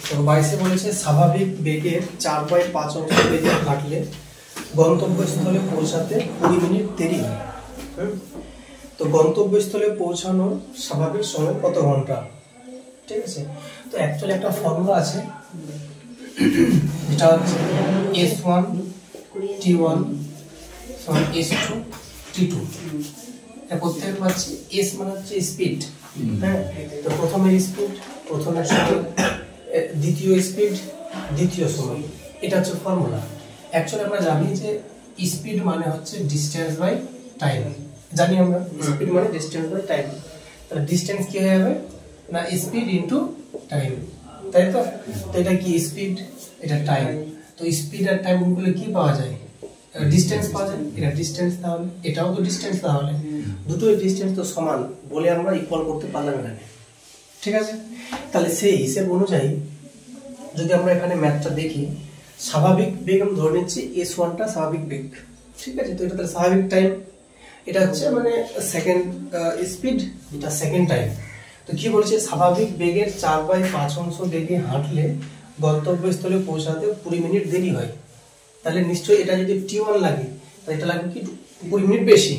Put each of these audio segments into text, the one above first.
তো 22 বলেছে স্বাভাবিক বেগের 4/5 অংশ বেগে হাঁটলে গন্তব্যস্থলে পৌঁছাতে 20 মিনিট দেরি হয়। তো গন্তব্যস্থলে পৌঁছানোর স্বাভাবিক সময় কত ঘন্টা? ঠিক আছে, তো অ্যাকচুয়ালি একটা ফর্মুলা আছে, যেটা হচ্ছে S1 T1 S2 T2। এটা করতে পারছি S মানে হচ্ছে স্পিড, হ্যাঁ, তো প্রথমের স্পিড প্রথমের সময়, দ্বিতীয় স্পিড দ্বিতীয় সময়, এটা হচ্ছে ফর্মুলা। অ্যাকচুয়ালি আমরা জানি যে স্পিড মানে হচ্ছে ডিস্টেন্স বাই টাইম, জানি আমরা স্পিড মানে ডিস্টেন্স বাই টাইম। তাহলে ডিস্টেন্স কি হয়ে যাবে না স্পিড ইনটু টাইম, তাই তো? তো এটা কি স্পিড, এটা টাইম, তো স্পিড আর টাইম গুলো কি পাওয়া যায়? ডিস্টেন্স পাওয়া যায়। এটা ডিস্টেন্স, তাহলে এটাও তো ডিস্টেন্স, তাহলে দুটোই ডিস্টেন্স তো সমান বলে আমরা ইকুয়াল করতে পারলাম এখানে। ঠিক আছে, তাহলে সেই হিসেব অনুযায়ী যদি আমরা এখানে ম্যাথটা দেখি, স্বাভাবিক বেগ আমি ধরে নিচ্ছি S1টা স্বাভাবিক বেগ, ঠিক আছে? তো এটা তাহলে স্বাভাবিক টাইম, এটা হচ্ছে মানে সেকেন্ড স্পিড, এটা সেকেন্ড টাইম। তো কি বলছে, স্বাভাবিক বেগের 4/5 অংশ বেগে হাঁটলে গন্তব্যস্থলে পৌঁছাতে 20 মিনিট দেরি হয়। তাহলে নিশ্চয়ই এটা যদি T1 লাগে তাহলে এটা লাগবে কি 20 মিনিট বেশি।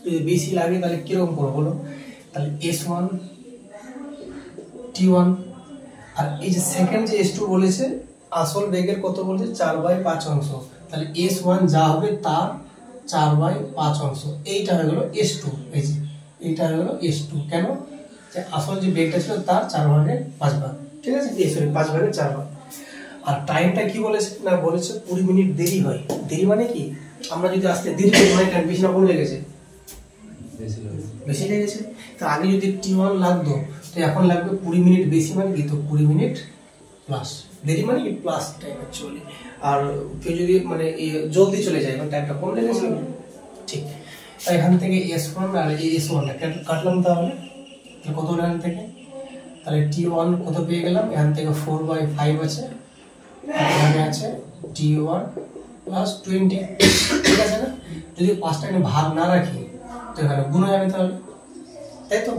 যদি বেশি লাগে তাহলে কিরকম করবো বলো? তাহলে S1 T1 আর এই যে সেকেন্ড যে S2 বলেছে, আসল বেগের কত বলেছে 4/5 অংশ, তাহলে S1 যা হবে তার 4/5 অংশ, এইটা হয়ে গেল S2। এই যে এইটা হয়ে গেল S2, কেন? যে আসল যে বেগটা ছিল তার 4/5 ভাগ, ঠিক আছে? সরি 5/4 ভাগ। আর টাইমটা কি বলেছে না, বলেছে 20 মিনিট দেরি হয়। দেরি মানে কি, আমরা যদি আসতে দেরি করি মানে টাইম বেশি না কম লেগেছে? বেশি লেগেছে। তো আগে যদি T1 লাগতো তো এখন লাগবে 20 মিনিট বেশি, মানে কি তো 20 মিনিট প্লাস। দেরি মানে কি প্লাস টাইম অ্যাকচুয়ালি। আর কেউ যদি মানে জলদি চলে যায় মানে টাইমটা কম লেগেছে, ঠিক? তাই এখান থেকে S1 আর S1 কাটলাম, তাহলে কত এখান থেকে? তাহলে T1 কত পেয়ে গেলাম, এখান থেকে 4/5 আছে, এখানে আছে T1 প্লাস 20, ঠিক আছে না? যদি 5টা ভাগ না রাখি তো এখানে গুণ হয়ে যাবে, তাহলে তাই তো?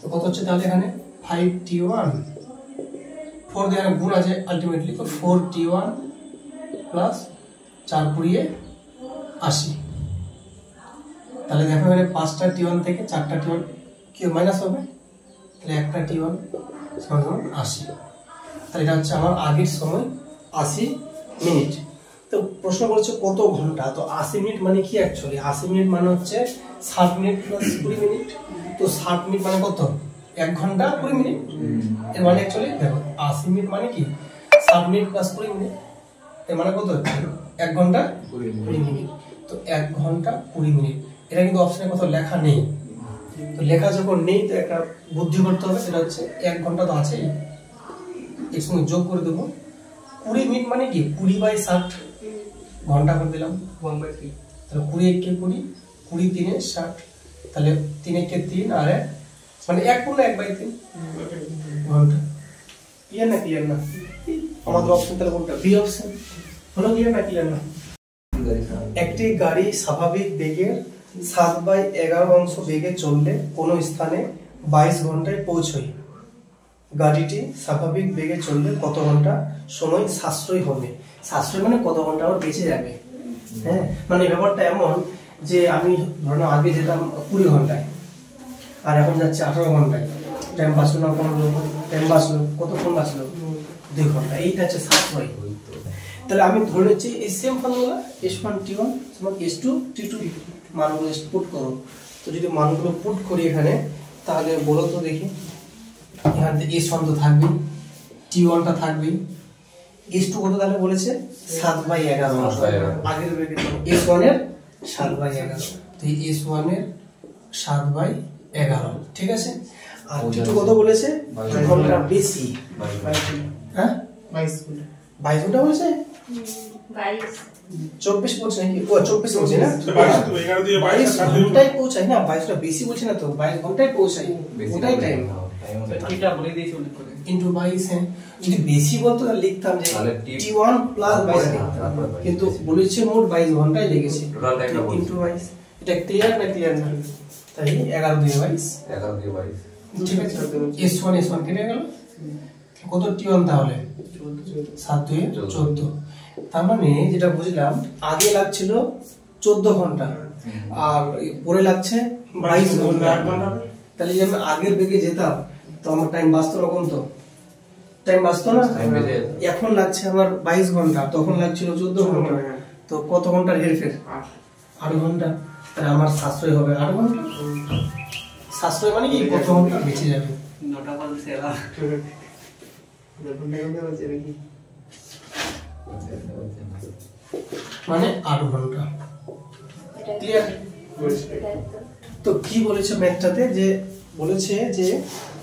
তো কত হচ্ছে তাহলে এখানে 5T1, 4 দিয়ে এখানে গুণ আছে আলটিমেটলি, তো 4T1 প্লাস 4×20 80। তাহলে দেখো এখানে 5টা T1 থেকে 4টা T1 কি মাইনাস হবে, তাহলে একটা T1 সমান 80। তাহলে এটা হচ্ছে আমার আগের সময় 80 মিনিট। তো প্রশ্ন করেছে কত ঘন্টা, তো 80 মিনিট মানে কি অ্যাকচুয়ালি? 80 মিনিট মানে হচ্ছে 60 মিনিট প্লাস 20 মিনিট। তো 60 মিনিট মানে কত? 1 ঘন্টা 20 মিনিট। এর মানে অ্যাকচুয়ালি দেখো 80 মিনিট মানে কি 60 মিনিট প্লাস 20 মিনিট, এর মানে কত? 1 ঘন্টা 20 মিনিট। তো 1 ঘন্টা 20 মিনিট, এটা কিন্তু অপশনে কোথাও লেখা নেই। তো লেখা যখন নেই তো একটা বুদ্ধি করতে হবে, সেটা হচ্ছে 1 ঘন্টা তো আছেই, এর সঙ্গে যোগ করে দেবো 20 মিনিট মানে কি 20/60 ঘন্টা করে দিলাম 1/3। তাহলে 20 × 20, 20 3 60, তাহলে 3 × 3 আর 1 মানে 1/3 ঘন্টা। ক্লিয়ার না? ক্লিয়ার না? আমাদের অপশন তাহলে কোনটা? B option. হলো ক্লিয়ার না? ক্লিয়ার না? একটি গাড়ি স্বাভাবিক বেগের 7/11 অংশ বেগে চললে কোনো স্থানে 22 ঘন্টায় পৌঁছয়। গাড়িটি স্বাভাবিক বেগে চললে কত ঘন্টা সময় সাশ্রয় হবে? সাশ্রয় মানে কত ঘন্টা আবার বেঁচে যাবে। হ্যাঁ, মানে ব্যাপারটা এমন যে আমি ধরো আগে যেতাম 20 ঘন্টায় আর এখন যাচ্ছে 18 ঘন্টায়, টাইম বাঁচলো না? টাইম বাঁচলো, কতক্ষণ বাঁচলো? 2 ঘন্টা। এইটা হচ্ছে সাশ্রয়। তাহলে আমি ধরে নিচ্ছি এই সেম ফর্মুলা S1 T1 সমান S2 T2, মানগুলো পুট করো। তো যদি মানগুলো পুট করি এখানে, তাহলে বলো তো দেখি, এখান থেকে S1 তো থাকবে, T1টা থাকবে, S2 কত তাহলে বলেছে 7/11, আগের S1 এর 7/11, তো S1 এর 7/11, ঠিক আছে? আর T2 কত বলেছে? 2 ঘন্টা বেশি, হ্যাঁ 22 ঘন্টা বলেছে, 24 বলছে নাকি? ও 24 বলছে না, 22 ঘন্টায় পৌঁছায় না, 22টা বেশি বলছে না তো, 22 ঘন্টায় পৌঁছায়, ওটাই টাইম। এটা বলে দিয়েছি উল্লেখ করে ইনটু 22। হ্যাঁ, যদি বেশি বলতো তাহলে লিখতাম যে T1 প্লাস 22 লিখতাম, কিন্তু বলেছে মোট 22 ঘন্টায় লেগেছে ইনটু 22। এটা ক্লিয়ার না? ক্লিয়ার না? তাই 11 × 22, ঠিক আছে? S1 কেটে গেল, কত টি1 তাহলে 7 2 14। তার মানে যেটা বুঝলাম আগে লাগছিল 14 ঘন্টা আর পরে লাগছে 22 ঘন্টা। তাহলে যদি আমি আগের বেগে যেতাম তো আমার টাইম বাঁচতো রকম, তো টাইম বাঁচতো না। এখন লাগছে আমার 22 ঘন্টা, তখন লাগছিল 14 ঘন্টা, তো কত ঘন্টার হেরফের? 8 ঘন্টা। তাহলে আমার সাশ্রয় হবে 8 ঘন্টা। সাশ্রয় মানে কি কত ঘন্টা বেঁচে যাবে? 9টা বাজে মানে 8 ঘন্টা। ক্লিয়ার? তো কি বলেছে ম্যাথটাতে? যে বলেছে যে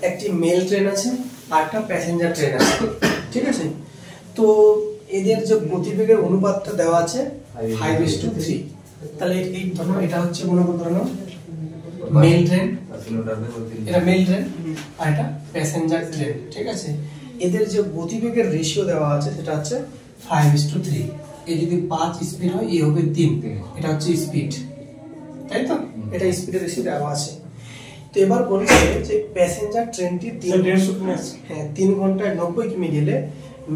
একটি মেল ট্রেন আছে আর একটা প্যাসেঞ্জার ট্রেন আছে, ঠিক আছে? তো এদের যে গতিবেগের অনুপাতটা দেওয়া আছে 5:3। তাহলে এই ধরো এটা হচ্ছে মনে করো ধরো মেল ট্রেন, এটা মেল ট্রেন আর এটা প্যাসেঞ্জার ট্রেন, ঠিক আছে? এদের যে গতিবেগের রেশিও দেওয়া আছে সেটা হচ্ছে 5:3। এই যদি 5 স্পিড হয় এই হবে 3, এটা হচ্ছে স্পিড, তাই তো? এটা স্পিডের রেশিও দেওয়া আছে। তো এবার বলছে যে প্যাসেঞ্জার ট্রেনটি 3 ঘন্টায় 90 কিমি গেলে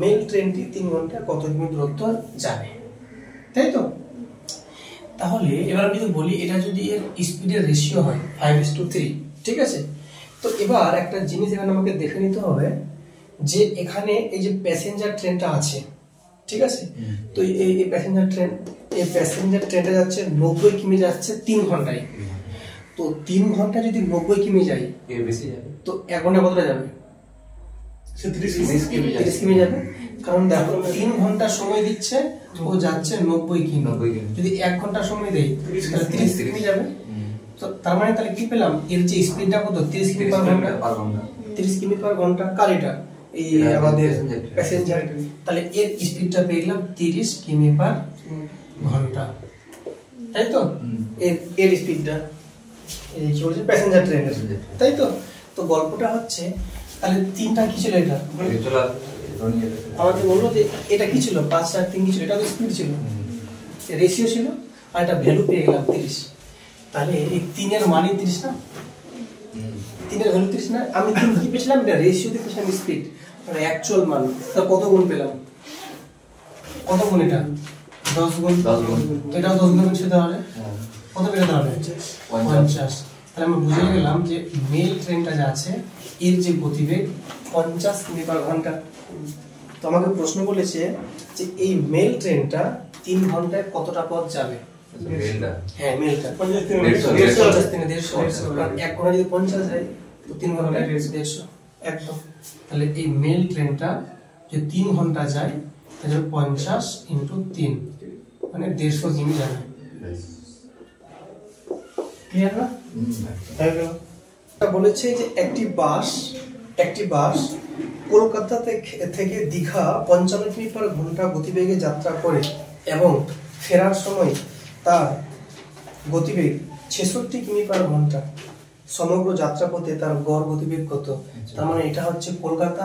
মেল ট্রেনটি 3 ঘন্টায় কত কিমি দূরত্ব যাবে, তাই তো? তাহলে এবার আমি যদি বলি এটা যদি এর স্পিডের রেশিও হয় 5:3, ঠিক আছে? তো এবার একটা জিনিস এখানে আমাকে দেখে নিতে হবে যে এখানে এই যে প্যাসেঞ্জার ট্রেনটা আছে, ঠিক আছে? তো এই প্যাসেঞ্জার ট্রেনটা যাচ্ছে 90 কিমি, যাচ্ছে 3 ঘন্টায়। তো 3 ঘন্টা যদি 90 কিমি যায় তো 1 ঘন্টা কতটা যাবে? 30 কিমি যাবে। কারণ দেখো 3 ঘন্টা সময় দিচ্ছে, ও যাচ্ছে 90 কিমি। যদি 1 ঘন্টা সময় দেই তাহলে 30 কিমি যাবে। তো তার মানে তাহলে কি পেলাম? এর যে স্পিডটা কত? 30 কিমি পার ঘন্টা। 30 কিমি পার ঘন্টা কার? এটা এই আমাদের প্যাসেঞ্জার। তাহলে এর স্পিডটা পেয়ে গেলাম 30 কিমি পার ঘন্টা, তাই তো? এর স্পিডটা এই কি বলছে প্যাসেঞ্জার ট্রেনের, তাই তো? তো গল্পটা হচ্ছে তাহলে 3টা কি ছিল? এটা আমাকে বললো যে এটা কি ছিল? 5 আর 3 কি ছিল? এটা তো স্পিড ছিল, রেশিও ছিল, আর এটা ভ্যালু পেয়ে গেলাম 30। তাহলে এই 3 এর মানে 30 না? 3 এর ভ্যালু 30 না? আমি 3 কি পেয়েছিলাম? এটা রেশিও দিয়ে পেয়েছিলাম স্পিড, মানে অ্যাকচুয়াল মান। তাহলে কত গুণ পেলাম? কত গুণ? এটা 10 গুণ। তো এটাও 10 গুণ ছিল, তাহলে কত পেলে? তাহলে 50। তাহলে আমরা বুঝে গেলাম যে মেল ট্রেনটা যা আছে এর যে গতিবেগ 50 কিমি পার ঘন্টা। তো আমাকে প্রশ্ন বলেছে যে এই মেল ট্রেনটা 3 ঘন্টায় কতটা পথ যাবে? হ্যাঁ, মেলটা 150 কারণ 1 ঘন্টা যদি 50 যায় তো 3 ঘন্টায় 150 একদম। তাহলে এই মেল ট্রেনটা যে 3 ঘন্টা যায় তাহলে 50 × 3 মানে 150 কিমি যাবে। ক্লিয়ার না? বলেছে যে একটি বাস কলকাতা থেকে দীঘা 55 কিমি পার ঘন্টা গতিবেগে যাত্রা করে এবং ফেরার সময় তার গতিবেগ 66 কিমি পার ঘন্টা। সমগ্র যাত্রাপথে তার গড় গতিবেগ কত? তার মানে এটা হচ্ছে কলকাতা,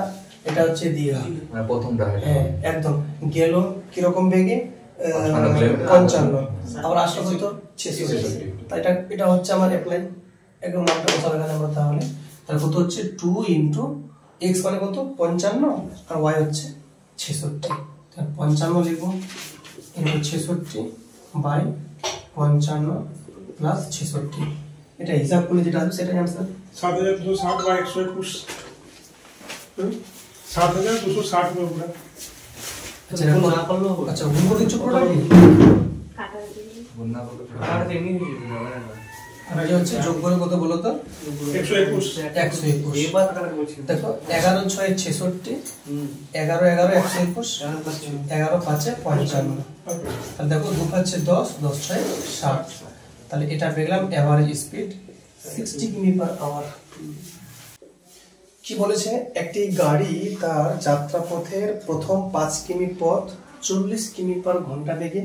এটা হচ্ছে দীঘা, প্রথমটা। হ্যাঁ একদম। গেল কিরকম বেগে? 55, আবার আসলো কত? 66। তাই এটা হচ্ছে আমার অ্যাপ্লাই, একদম মানটা বসাবো এখানে আমরা। তাহলে কত হচ্ছে? 2 × x মানে কত? 55 আর y হচ্ছে 66। 55 লিখবো × 66 বাই 55 প্লাস 66। এটা হিসাব করলে যেটা হবে সেটাই आंसर। 7260 বাই 121। 7260 में पूरा। अच्छा गुण ना कर लो। अच्छा गुण को दिच्छो পুরোটা কি? কাটা দিই। গুণ না করলে কাটা দিয়ে নিয়ে আর এই হচ্ছে যোগ করে কত বলো তো? 121। 121। এই বার কাটা বলছি। দেখো 11 × 6 = 66, 11 11 121, 11 5 55। তাহলে দেখো 2 5 10, 10 6 60। তাহলে এটা পেলাম এভারেজ স্পিড 60 কিমি/আওয়ার। কি বলেছে? একটি গাড়ি তার যাত্রাপথের প্রথম 5 কিমি পথ 40 কিমি/ঘন্টা বেগে,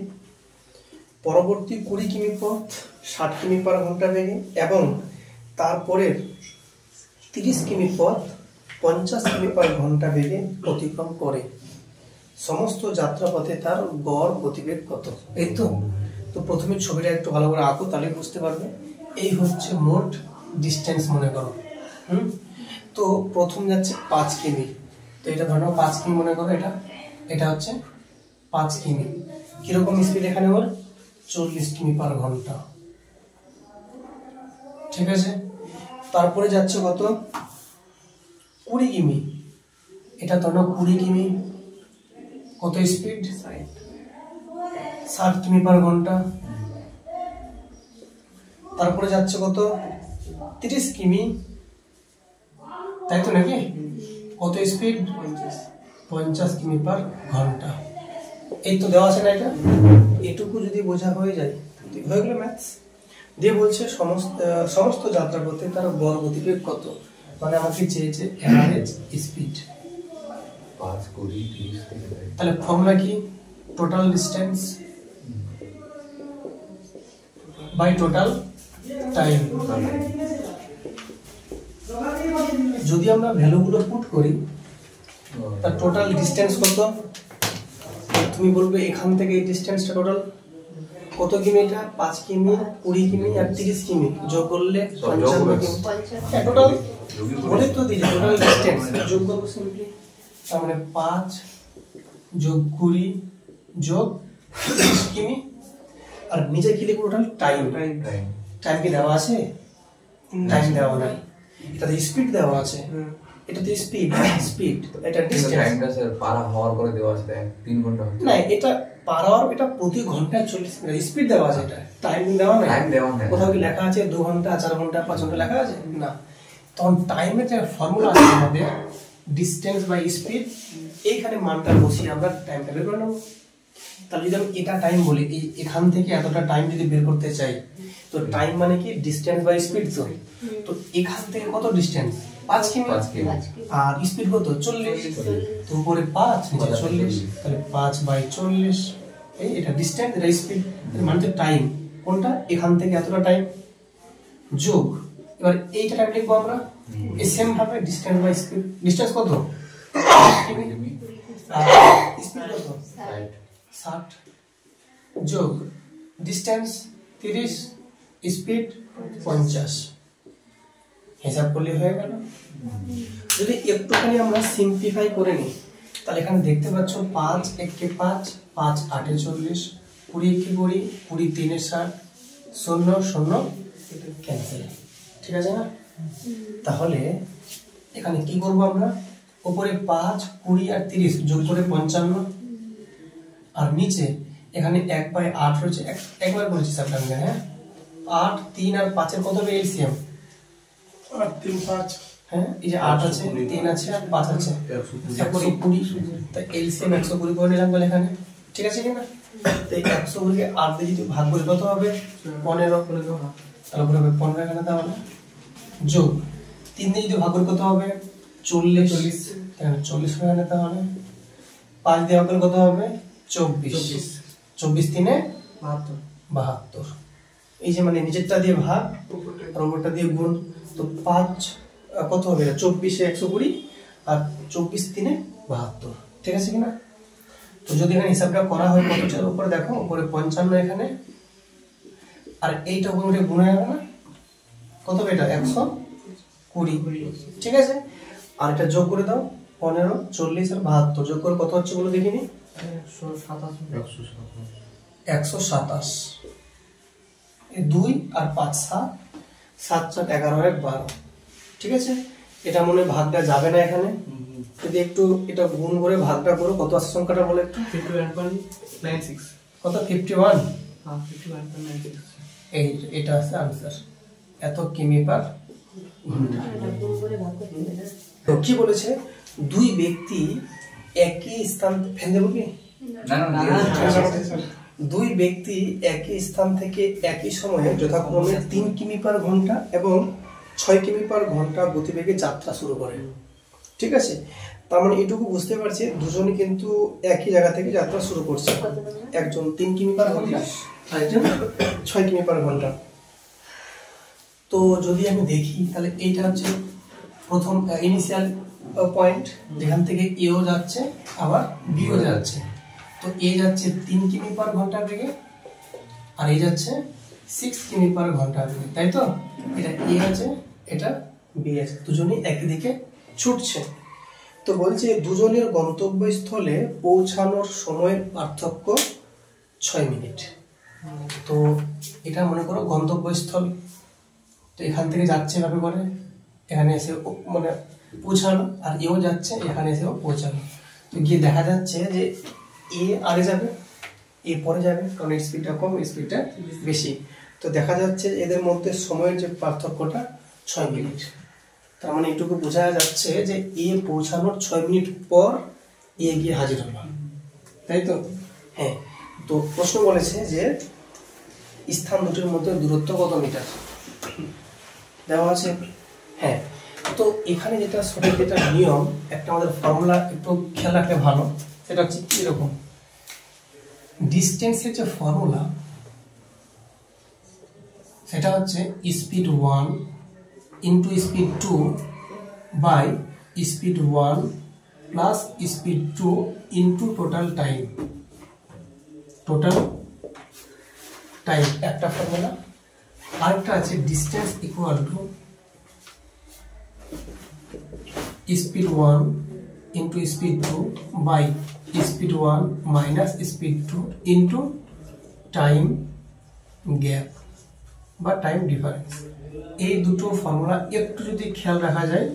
পরবর্তী 20 কিমি পথ 60 কিমি/ঘন্টা বেগে এবং তারপরের 30 কিমি পথ 50 কিমি/ঘন্টা বেগে অতিক্রম করে। সমস্ত যাত্রাপথে তার গড় গতিবেগ কত? এই তো। তো প্রথমে ছবিটা একটু ভালো করে আঁকো, তাহলে বুঝতে পারবে। এই হচ্ছে মোট ডিস্টেন্স মনে করো। তো প্রথম যাচ্ছে 5 কিমি, তো এটা ধরো 5 কিমি মনে করো, এটা হচ্ছে 5 কিমি। কিরকম স্পিড এখানে ওর? 40 কিমি পার ঘন্টা। ঠিক আছে, তারপরে যাচ্ছে কত? 20 কিমি। এটা ধরো 20 কিমি, কত স্পিড? 60 কিমি পার ঘন্টা। তারপরে যাচ্ছে কত? 30 কিমি, তাই তো নাকি? কত স্পিড? 50 কিমি পার ঘন্টা। এই তো দেওয়া আছে না, এটা এটুকু যদি বোঝা হয়ে যায় হয়ে গেল ম্যাথস। দিয়ে বলছে সমস্ত যাত্রা পথে তার গড় গতিবেগ কত, মানে আমাকে চেয়েছে অ্যাভারেজ স্পিড। 5, 20, 30 তাহলে ফর্মুলা কি? Total distance by total time. যদি আমরা ভ্যালুগুলো পুট করি, তার টোটাল ডিস্টেন্স কত? তুমি বলবে এখান থেকে এই ডিস্টেন্সটা টোটাল কত কিমি? এটা 5 কিমি, 20 কিমি আর 30 কিমি যোগ করলে 55 কিমি। টোটাল বলে তো দিই, টোটাল ডিস্টেন্স যোগ করব সিম্পলি। তার মানে 5 যোগ 20 যোগ 30 কিমি। আর নিচে কি লিখব? Total time. টাইম কি দেওয়া আছে? টাইম দেওয়া নাই। এটাতে স্পিড দেওয়া আছে, এটাতে স্পিড, এটা ডিসটেন্স। টাইমটা স্যার পার আওয়ার করে দেওয়া আছে, 3 ঘন্টা না, এটা পার আওয়ার, এটা প্রতি ঘন্টায় 40 মিনিট স্পিড দেওয়া আছে। এটা টাইম দেওয়া নাই। কোথাও কি লেখা আছে 2 ঘন্টা, 4 ঘন্টা, 5 ঘন্টা লেখা আছে? না। তখন টাইমের যে ফর্মুলা আছে আমাদের ডিসটেন্স বাই স্পিড, এইখানে মানটা বসিয়ে আমরা টাইমটা বের করে নেব। তাহলে যদি আমি এটা টাইম বলি, এখান থেকে এতটা টাইম যদি বের করতে চাই, তো টাইম মানে কি? Distance by speed. তো এখান থেকে কত ডিসটেন্স? 5 কিমি। আর স্পিড কত? 40। তো উপরে 5, নিচে 40, তাহলে 5 বাই 40। এটা ডিসটেন্স, এটা স্পিড, মানে টাইম কোনটা? এখান থেকে এতটা টাইম যোগ, এবার এইটা টাইম লিখবো আমরা। এই সেম ভাবে ডিসটেন্স বাই স্পিড। ডিসটেন্স কত? কিমি। আর স্পিড কত? 60 যোগ ডিসটেন্স 30, স্পিড 50। হিসাব করলে হয়ে গেল। যদি একটুখানি আমরা সিম্পলিফাই করে নিই, তাহলে এখানে দেখতে পাচ্ছ 5 1 5, 5 8 40, 20 20, 20 3 60, 0 0 ক্যান্সেল। ঠিক আছে না? তাহলে এখানে কি করব আমরা? উপরে 5 20 আর 30 যোগ করে 55, আর নিচে এখানে 1/8 রয়েছে, একবার করেছি স্যার আমরা। হ্যাঁ, 8 3 আর 5 এর কত হবে এলসিএম? 8 3 5। হ্যাঁ, এই যে 8 আছে, 3 আছে আর 5 আছে, 120। তাই এলসিএম 120 করে নিলাম বলে এখানে। ঠিক আছে কিনা? তো এই 120 কে 8 দিয়ে যদি ভাগ করি কত হবে? 15। তাহলে উপরে হবে 15 এখানে, তাহলে যোগ 3 দিয়ে যদি ভাগ করি কত হবে? 40। তাহলে 40 হবে এখানে, তাহলে 5 দিয়ে ভাগ করলে কত হবে? 24। 24 3 72। এই যে মানে নিচেরটা দিয়ে ভাগ আর উপরটা দিয়ে গুণ, তো 5 কত হবে? 24 এ 120 আর 24 3 72। ঠিক আছে কিনা? তো যদি এখানে হিসাবটা করা হয় কতটার উপরে দেখো, উপরে 55 এখানে, আর এইটা উপরে গুণ হয়ে গেল না? কত হবে এটা? 120। ঠিক আছে, আর এটা যোগ করে দাও, 15 40 আর 72 যোগ করে কত হচ্ছে বলো দেখিনি? 127। 2 আর 5 7, 7 7 11 আর 12। ঠিক আছে, এটা মনে ভাগটা যাবে না এখানে। যদি একটু এটা গুণ করে ভাগটা করো, কত আছে সংখ্যাটা বলে একটু? 51.96। কত? 51। হ্যাঁ, 51.96। এই এটা আছে आंसर, এত কিমি পার ঘন্টা। তো কি বলেছে? দুই ব্যক্তি একই স্থান ফেলে দেব কি? দুই ব্যক্তি একই স্থান থেকে একই সময়ে যথাক্রমে 3 কিমি পার ঘন্টা এবং 6 কিমি পার ঘন্টা গতিবেগে যাত্রা শুরু করে। ঠিক আছে, তার মানে এটুকু বুঝতে পারছি দুজনই কিন্তু একই জায়গা থেকে যাত্রা শুরু করছে। একজন 3 কিমি পার ঘন্টা, আরেকজন 6 কিমি পার ঘন্টা। তো যদি আমি দেখি, তাহলে এইটা হচ্ছে প্রথম ইনিশিয়াল পয়েন্ট, যেখান থেকে এও যাচ্ছে আবার বিও যাচ্ছে। তো এ যাচ্ছে 3 কিমি পার ঘন্টা বেগে, আর এই যাচ্ছে 6 কিমি পার ঘন্টা বেগে, তাই তো? এটা এ আছে, এটা বি আছে, দুজনেই একই দিকে ছুটছে। তো বলছে দুজনের গন্তব্যস্থলে পৌঁছানোর সময়ের পার্থক্য 6 মিনিট। তো এটা মনে করো গন্তব্যস্থল, তো এখান থেকে যাচ্ছে এভাবে করে এখানে এসে মানে পৌঁছানো, আর এও যাচ্ছে এখানে এসেও পৌঁছানো। তো গিয়ে দেখা যাচ্ছে যে এ আগে যাবে, এ পরে যাবে, কারণ স্পিডটা কম স্পিডটা বেশি। তো দেখা যাচ্ছে এদের মধ্যে সময়ের যে পার্থক্যটা 6 মিনিট। তার মানে এটুকু বোঝা যাচ্ছে যে এ পৌঁছানোর 6 মিনিট পর এ গিয়ে হাজির হলো, তাই তো? হ্যাঁ। তো প্রশ্ন বলেছে যে স্থান দুটির মধ্যে দূরত্ব কত মিটার দেওয়া আছে। হ্যাঁ, তো এখানে যেটা সঠিক যেটা নিয়ম, একটা আমাদের ফর্মুলা একটু খেয়াল রাখলে ভালো। সেটা হচ্ছে এরকম, ডিস্টেন্সের যে ফর্মুলা সেটা হচ্ছে speed 1 into speed 2 by speed 1 plus speed 2 into total time. Total time একটা ফর্মুলা। আরেকটা আছে distance equal to speed 1 into speed 2 by speed 1 minus speed 2 into time gap বা টাইম ডিফারেন্স। এই দুটো ফর্মুলা একটু যদি খেয়াল রাখা যায়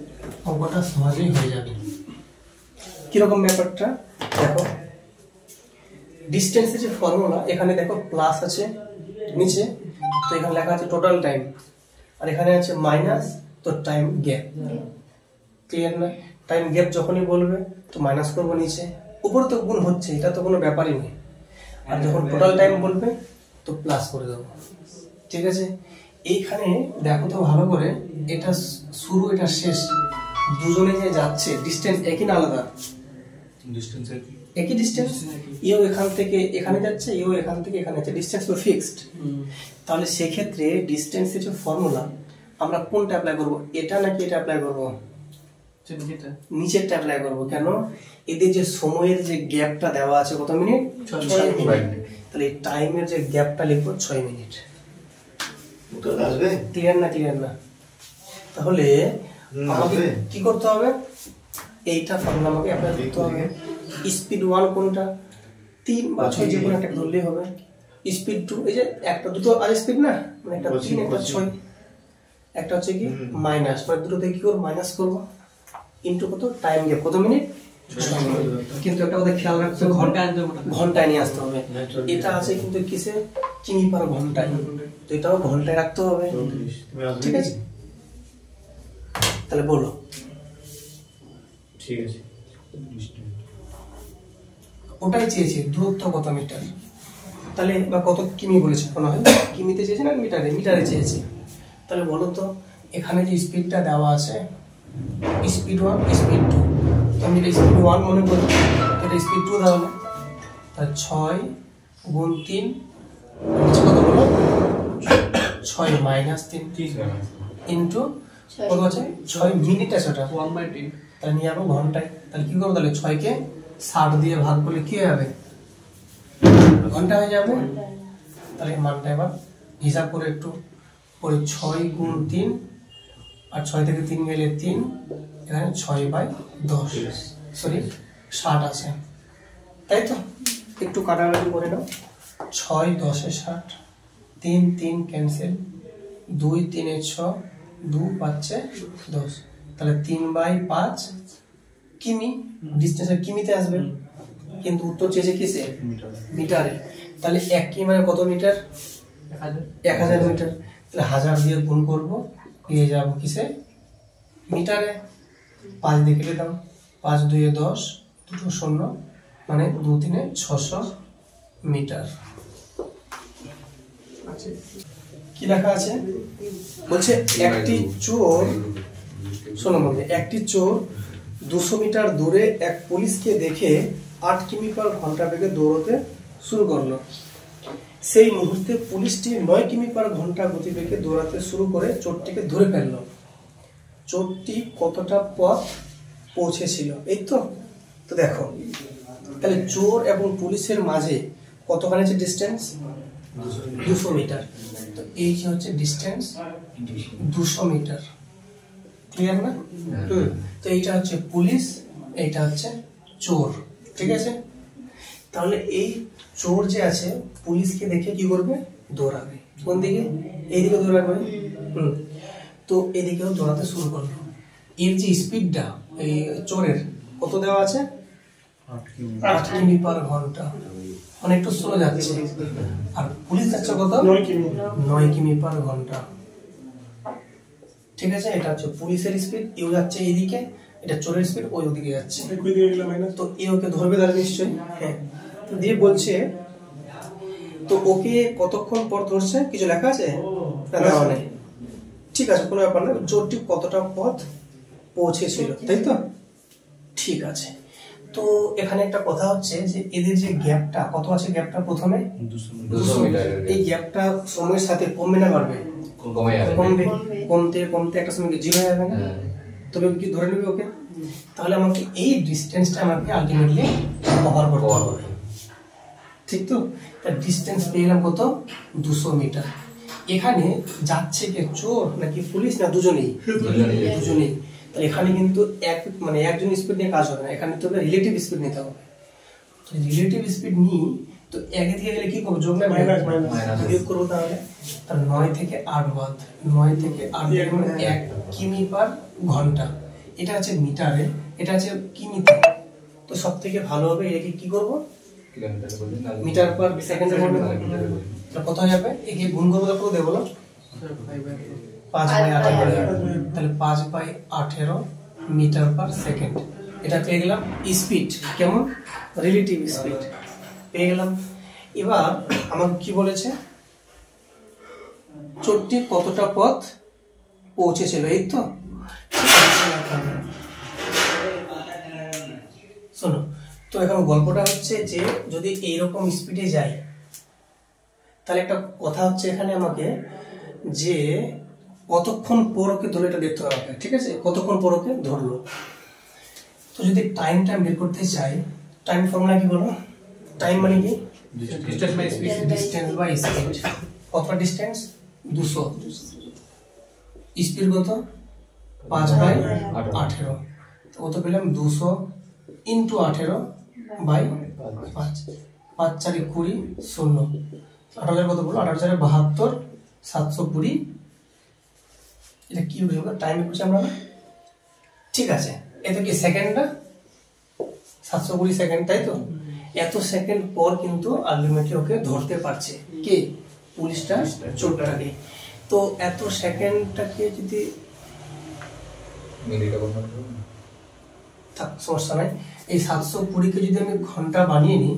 অঙ্কটা সহজেই হয়ে যাবে। কিরকম ব্যাপারটা দেখো, ডিস্টেন্সের যে ফর্মুলা এখানে দেখো প্লাস আছে নিচে, তো এখানে লেখা আছে টোটাল টাইম, আর এখানে আছে মাইনাস, তো টাইম গ্যাপ। ক্লিয়ার না? টাইম গ্যাপ যখনই বলবে তো মাইনাস করবো নিচে, উপর তো গুণ হচ্ছে, এটা তো কোনো ব্যাপারই নেই। আর যখন টোটাল টাইম বলবে তো প্লাস করে দেবো। ঠিক আছে? এইখানে দেখো তো ভালো করে, এটা শুরু এটা শেষ, দুজনে যে যাচ্ছে ডিস্টেন্স একই না আলাদা? একই ডিস্টেন্স। এও এখান থেকে এখানে যাচ্ছে, এও এখান থেকে এখানে যাচ্ছে, ডিস্টেন্স তো ফিক্সড। তাহলে সেক্ষেত্রে ডিস্টেন্সের যে ফর্মুলা আমরা কোনটা অ্যাপ্লাই করব, এটা নাকি এটা অ্যাপ্লাই করব? নিচেরটা অ্যাপ্লাই করব। কেন? এদের যে সময়ের যে গ্যাপটা দেওয়া আছে কত মিনিট? 6 মিনিট। তাহলে এই টাইমের যে গ্যাপটা লিখবো 6 মিনিট। ক্লিয়ার না? ক্লিয়ার না? তাহলে আমাকে কি করতে হবে, এইটা ফর্মুলা আমাকে অ্যাপ্লাই করতে হবে। স্পিড 1 কোনটা? 3 বা 6 যে কোনো একটা ধরলেই হবে। স্পিড 2 এই যে একটা দুটো আর স্পিড না, মানে একটা 3 একটা 6, একটা হচ্ছে কি মাইনাস, মানে দুটো থেকে কি করব মাইনাস করব, ইনটু কত টাইম গ্যাপ কত মিনিট? 6 মিনিট। কিন্তু একটা কথা খেয়াল রাখতে হবে, ঘন্টায় নিয়ে আসতে হবে। এটা আছে কিন্তু কিসে? কিমি পার ঘন্টায়, তো এটাও ঘন্টায় রাখতে হবে। ঠিক আছে? তাহলে বলো। ঠিক আছে, ওটাই চেয়েছে দূরত্ব কত মিটার, তাহলে বা কত কিমি বলেছে, মনে হয় কিমিতে চেয়েছে না মিটারে? মিটারে চেয়েছে। তাহলে বলো তো এখানে যে স্পিডটা দেওয়া আছে স্পিড 1 স্পিড 2, তো আমি এটা স্পিড 1 মনে করি, এটা স্পিড 2 তাহলে 6 গুণ 3 নিচে কত বলো? 6 মাইনাস 3 ইন্টু কত আছে? 6 মিনিট আছে, ওটা 1/10। তাহলে নিয়ে যাবো ঘন্টায়। তাহলে কি করবো? তাহলে 6 কে 60 দিয়ে ভাগ করলে কি হবে? ঘন্টা হয়ে যাবে। তাহলে মানটা এবার হিসাব করে একটু পরে 6 গুণ 3, আর 6 থেকে 3 গেলে 3, এখানে 6/10, সরি 60 আছে, তাই তো? একটু কাটাকাটি করে নাও। 6 10 60, 3 3 ক্যান্সেল, 2 3 6, 2 5 10, তাহলে 3/5 কিমি। ডিস্টেন্সের কিমিতে আসবে, কিন্তু উত্তর চেয়েছে কিসে? মিটারে। তাহলে 1 কিমি মানে কত মিটার? 1000 মিটার। তাহলে 1000 দিয়ে গুণ করব, পেয়ে যাব কিসে? মিটারে। 5 দিয়ে কেটে দাও, 5 2 10, 2 0, মানে 2 3 600 মিটার। কি লেখা আছে? বলছে একটি চোর, শোনো মনে, একটি চোর 200 মিটার দূরে এক পুলিশকে দেখে 8 কিমি পার ঘন্টা বেগে দৌড়তে শুরু করলো। সেই মুহূর্তে পুলিশটি 9 কিমি পার ঘন্টা গতিবেগে দৌড়াতে শুরু করে চোরটিকে ধরে ফেললো। চোরটি কতটা পথ পৌঁছেছিল? এই তো। তো দেখো তাহলে চোর এবং পুলিশের মাঝে কতখানি আছে ডিস্টেন্স? 200 মিটার। তো এই যে হচ্ছে ডিস্টেন্স 200 মিটার। ক্লিয়ার না? তো এইটা হচ্ছে পুলিশ, এইটা হচ্ছে চোর, ঠিক আছে। তাহলে এই চোর যে আছে পুলিশকে দেখে কি করবে, দৌড়াবে। কোন দিকে? এইদিকে দৌড়াবে। তো এদিকেও দৌড়াতে শুরু করলো। এর যে স্পিডটা এই চোরের কত দেওয়া আছে, 8 কিমি পার ঘন্টা, মানে একটু স্লো যাচ্ছে। আর পুলিশ যাচ্ছে কত, 9 কিমি পার ঘন্টা, ঠিক আছে। এটা হচ্ছে পুলিশের স্পিড, এও যাচ্ছে এইদিকে, এটা চোরের স্পিড ওই ওদিকে যাচ্ছে। তো এ ওকে ধরবে তাহলে নিশ্চয়ই, হ্যাঁ। দিয়ে বলছে তো ওকে কতক্ষণ পর ধরছে, কিছু লেখা আছে না, দেওয়া নেই, ঠিক আছে, কোনো ব্যাপার না। চোরটি কতটা পথ পৌঁছেছিল, তাই তো, ঠিক আছে। তো এখানে একটা কথা হচ্ছে যে এদের যে গ্যাপটা কত আছে, গ্যাপটা প্রথমে 200 মিটার। এই গ্যাপটা সময়ের সাথে কমবে না বাড়বে, কমবে, কমতে কমতে একটা সময় জিরো হয়ে যাবে না, তবে কি ধরে নেবে ওকে। তাহলে আমাকে এই ডিস্টেন্সটা আমাকে আলটিমেটলি কভার করতে হবে, ঠিক তো। তার ডিস্টেন্স পেয়ে গেলাম কত, 200 মিটার। এখানে যাচ্ছে কে, চোর নাকি পুলিশ, না দুজনেই? দুজনেই। তাহলে এখানে কিন্তু মানে একজন স্পিড নিয়ে কাজ হবে না, এখানে তো রিলেটিভ স্পিড নিতে হবে। রিলেটিভ স্পিড নিই তো একে দিকে গেলে কি করবো, যোগ না বিয়োগ করবো। তাহলে 9 থেকে 8 বাদ, 9 থেকে 8 মানে 1 কিমি পার ঘন্টা। এটা আছে মিটারে, এটা আছে কিমিতে। তো সব থেকে ভালো হবে একে কি করবো, মিটার পার সেকেন্ডে করবো। কত হয়ে যাবে, একে গুণ করবো, কত দেবো, 5/18। তাহলে 5/18 মিটার পার সেকেন্ড। এটা পেয়ে গেলাম স্পিড, কেমন, রিলেটিভ স্পিড পেয়ে গেলাম। এবার আমাকে কি বলেছে, চোরটি কতটা পথ পৌঁছেছিল, এই তো। শোনো, তো এখন গল্পটা হচ্ছে যে যদি এইরকম স্পিডে যাই, তাহলে একটা কথা হচ্ছে এখানে আমাকে যে কতক্ষণ পর ওকে ধরে এটা দেখতে হবে, ঠিক আছে, কতক্ষণ পর ওকে ধরলো। তো যদি টাইমটা বের করতে চাই, টাইম ফর্মুলা কি বলো, টাইম মানে কি, ডিসটেন্স বাই স্পিড। কত ডিসটেন্স, 200, স্পিড কত, 5/18। তো কত পেলাম, 200 ইন্টু 18/5, 5 4 20, 0, 8,000 কত বলো, 8,072, 720। এটা কি বুঝবো, টাইম বুঝছি আমরা, ঠিক আছে। এটা কি সেকেন্ডটা, 720 সেকেন্ড, তাই তো। এত সেকেন্ড পর কিন্তু আলটিমেটলি ওকে ধরতে পারছে কে, পুলিশটা চোরটাকে। তো এত সেকেন্ডটাকে যদি থাক, সমস্যা নাই। এই 720-কে যদি আমি ঘন্টা বানিয়ে নিই,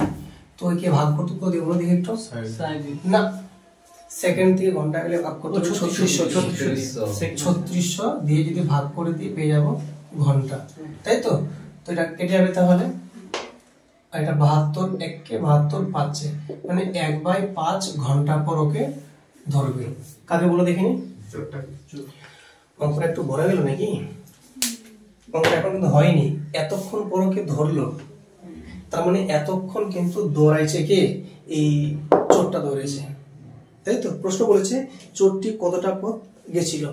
তো একে ভাগ করতে কত দেবো, দেখি একটু, না, সেকেন্ড থেকে ঘন্টা গেলে ভাগ করতে 3600 দিয়ে যদি ভাগ করে দিয়ে পেয়ে যাবো ঘন্টা, তাই তো। তো এটা কেটে যাবে তাহলে, আর এটা 72, 1-কে 72 পাচ্ছে, মানে 1/5 ঘন্টা পর ওকে ধরবে। কাকে বলো দেখিনি, অঙ্কটা একটু বড় গেল নাকি, অঙ্কটা এখন কিন্তু হয়নি। এতক্ষণ পর ওকে ধরলো, তার মানে এতক্ষণ কিন্তু দৌড়াইছে কে, এই চোরটা দৌড়েছে, তাই তো। প্রশ্ন বলেছে চোরটি কতটা পথ গেছিল,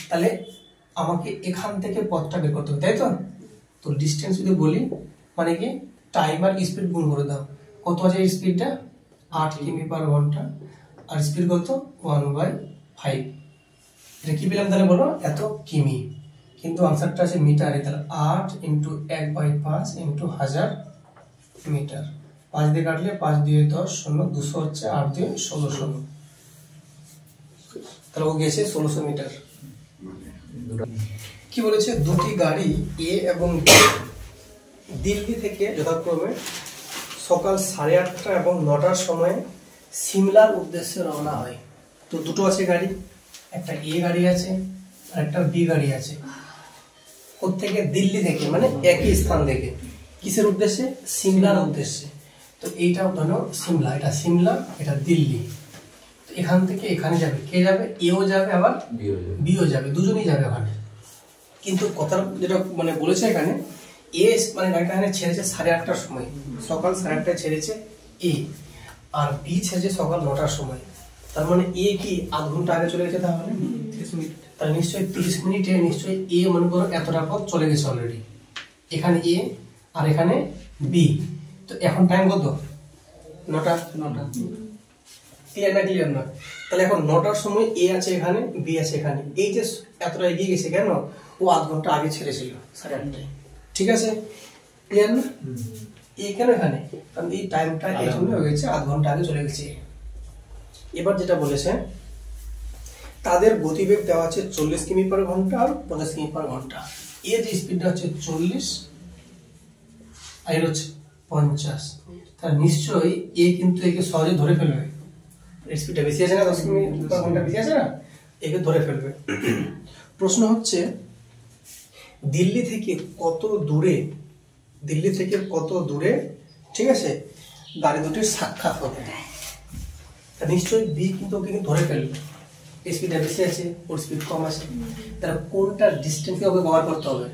তাহলে আমাকে এখান থেকে পথটা বের করতে হবে, তাই তো। তো ডিস্টেন্স যদি বলি মানে কি, টাইম আর স্পিড গুণ করে দাও। কত আছে স্পিডটা, 8 কিমি পার ঘন্টা, আর স্পিড কত, 1/5। এটা কি পেলাম তাহলে বলো, এত কিমি, কিন্তু আনসারটা আছে মিটারে। তাহলে 8 × 1/5 × 1000 মিটার। 5 দিয়ে কাটলে 5 দিয়ে 10, 0, 200 হচ্ছে, 8 দিয়ে 1600। তাহলে ও গেছে 1600 মিটার। কি বলেছে, দুটি গাড়ি এ এবং বি দিল্লি থেকে যথাক্রমে সকাল 8:30 এবং 9টার সময় সিমলার উদ্দেশ্যে রওনা হয়। তো দুটো আছে গাড়ি, একটা এ গাড়ি আছে আর একটা বি গাড়ি আছে। কোত্থেকে, দিল্লি থেকে, মানে একই স্থান থেকে। কিসের উদ্দেশ্যে, সিমলার উদ্দেশ্যে। তো এইটা ধরো সিমলা, এটা সিমলা, এটা দিল্লি। তো এখান থেকে এখানে যাবে, কে যাবে, এও যাবে আবার বিও যাবে, দুজনেই যাবে ওখানে। কিন্তু কথা যেটা মানে বলেছে এখানে, এ মানে গাড়িটা এখানে ছেড়েছে 8:30টার সময়, সকাল 8:30টায় ছেড়েছে এ, আর বি ছেড়েছে সকাল 9টার সময়। তার মানে এ কি আধ ঘন্টা আগে চলে গেছে, তাহলে 30 মিনিট। তাহলে নিশ্চয়ই 30 মিনিটে নিশ্চয়ই এ মনে করো এতটা পথ চলে গেছে অলরেডি। এখানে এ আর এখানে বি। তো এখন টাইম কত? 9টা। ক্লিয়ার না? ক্লিয়ার না? তাহলে এখন 9টার সময় এ আছে এখানে, বি আছে এখানে। এই যে এতটা এগিয়ে গেছে কেন? ও আধ ঘন্টা আগে ছেড়েছিল 8:30টায়। ঠিক আছে? ক্লিয়ার না? এইখানে এখানে কারণ এই টাইমটা এই জন্য হয়ে গেছে, আধ ঘন্টা আগে চলে গেছে। এবার যেটা বলেছে তাদের গতিবেগ দেওয়া আছে 40 কিমি পার ঘন্টা আর 50 কিমি পার ঘন্টা। এর যে স্পিডটা হচ্ছে 40 আর এর হচ্ছে 50। তাহলে নিশ্চয়ই এ কিন্তু একে সহজে ধরে ফেলবে। স্পিডটা বেশি আছে না, 10 কিমি পার ঘন্টা বেশি আছে না, একে ধরে ফেলবে। প্রশ্ন হচ্ছে দিল্লি থেকে কত দূরে, ঠিক আছে, গাড়ি দুটির সাক্ষাৎ হবে। নিশ্চয়ই বি কিন্তু ওকে ধরে ফেলবে, স্পিডটা বেশি আছে, ওর স্পিড কম আছে। তাহলে কোনটা ডিস্টেন্সকে ওকে কভার করতে হবে?